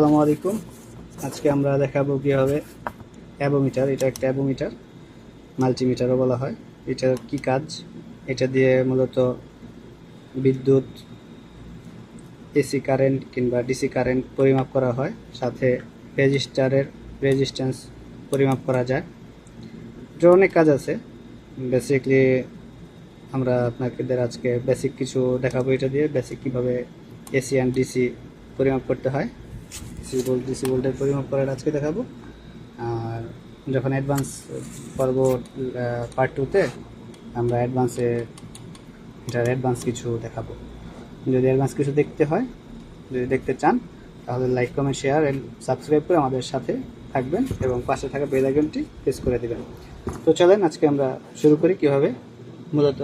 আসসালামু আলাইকুম। আজকে আমরা দেখাবো কীভাবে অ্যাবোমিটার, এটা একটা অ্যাবোমিটার, মাল্টিমিটারও বলা হয়। এটার কি কাজ? এটা দিয়ে মূলত বিদ্যুৎ, এসি কারেন্ট কিংবা ডিসি কারেন্ট পরিমাপ করা হয়, সাথে রেজিস্টারের রেজিস্ট্যান্স পরিমাপ করা যায়। এটার অনেক কাজ আছে। বেসিকলি আমরা আপনাদের আজকে বেসিক কিছু দেখাবো। এটা দিয়ে বেসিক কীভাবে এসি অ্যান্ড ডিসি পরিমাপ করতে হয়, ডিসি ভোল্টেজ পরিমাপ করার আজকে দেখাবো। আর যখন অ্যাডভান্স করব পার্ট 2-তে, আমরা এটার অ্যাডভান্স কিছু দেখাবো। যদি অ্যাডভান্স কিছু দেখতে হয়, যদি দেখতে চান, তাহলে like, comment, share and subscribe করে আমাদের সাথে থাকবেন এবং পাশে থাকা বেল আইকনটি প্রেস করে দেবেন। তো চলেন আজকে আমরা শুরু করি। কীভাবে মূলত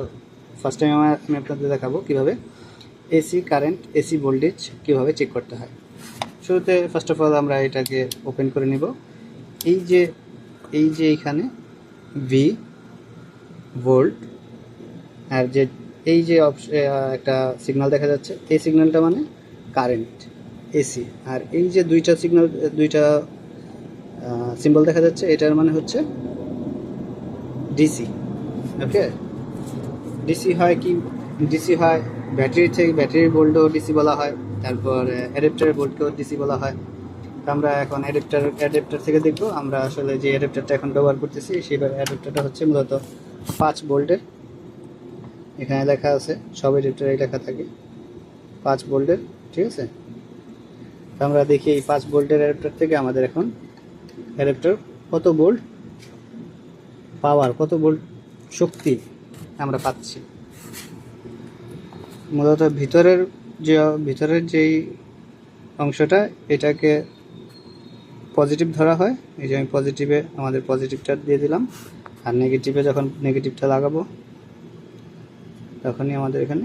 ফার্স্ট টাইম আমি আপনাদের দেখাবো কীভাবে এসি কারেন্ট, এসি ভোল্টেজ কীভাবে চেক করতে হয়। শুরুতে ফার্স্ট অফ অল আমরা এটাকে ওপেন করে নিব। এই যে এইখানে ভি ভোল্ট আর যে এই যে একটা সিগন্যাল দেখা যাচ্ছে, এই সিগন্যালটা মানে কারেন্ট এসি। আর এই যে দুইটা সিম্বল দেখা যাচ্ছে, এটার মানে হচ্ছে ডিসি। ওকে, ডিসি হয় কি? ডিসি হয় ব্যাটারির ভোল্টও ডিসি বলা হয়, তারপর অ্যাডাপ্টারের ভোল্টকেও ডিসি বলা হয়। তো আমরা এখন অ্যাডাপ্টার থেকে দেখব। আমরা আসলে যে অ্যাডাপ্টারটা এখন ব্যবহার করতেছি, সেই অ্যাডাপ্টারটা হচ্ছে মূলত 5 ভোল্টের। এখানে লেখা আছে, সব অ্যাডাপ্টারেই লেখা থাকে 5 ভোল্টের, ঠিক আছে। তো আমরা দেখি এই 5 ভোল্টের অ্যাডাপ্টার থেকে আমাদের এখন অ্যাডাপ্টার কত ভোল্ট পাওয়ার, কত ভোল্ট শক্তি আমরা পাচ্ছি। মূলত ভিতরের যেই অংশটা, এটাকে পজিটিভ ধরা হয়। এই যে আমি আমাদের পজিটিভটা দিয়ে দিলাম। আর নেগেটিভে যখন নেগেটিভটা লাগাবো, তখনই আমাদের এখানে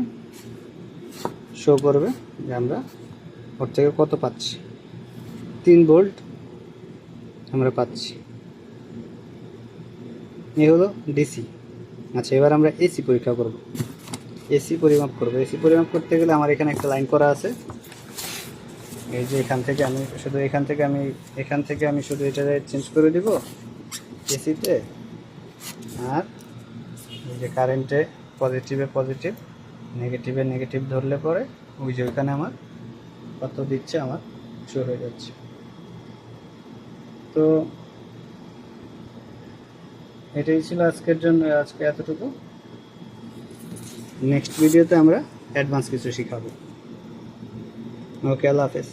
শো করবে যে আমরা ওর থেকে কত পাচ্ছি। 3 ভোল্ট আমরা পাচ্ছি। এই হলো ডিসি। আচ্ছা, এবার আমরা এসি পরীক্ষা করব, এসি পরিমাপ করব। এসি পরিমাপ করতে গেলে আমার এখানে একটা লাইন করা আছে। এই যে এখান থেকে আমি শুধু এটা চেঞ্জ করে দিব এসিতে। আর এই যে কারেন্টে পজিটিভে পজিটিভ, নেগেটিভে নেগেটিভ ধরলে পরে ওই যে ওইখানে আমার কত দিচ্ছে আমার শো হয়ে যাচ্ছে। তো এটাই ছিল আজকের জন্য, আজকে এতটুকু। নেক্সট ভিডিওতে আমরা অ্যাডভান্স কিছু শিখাবো। ওকে, আল্লাহ হাফেজ।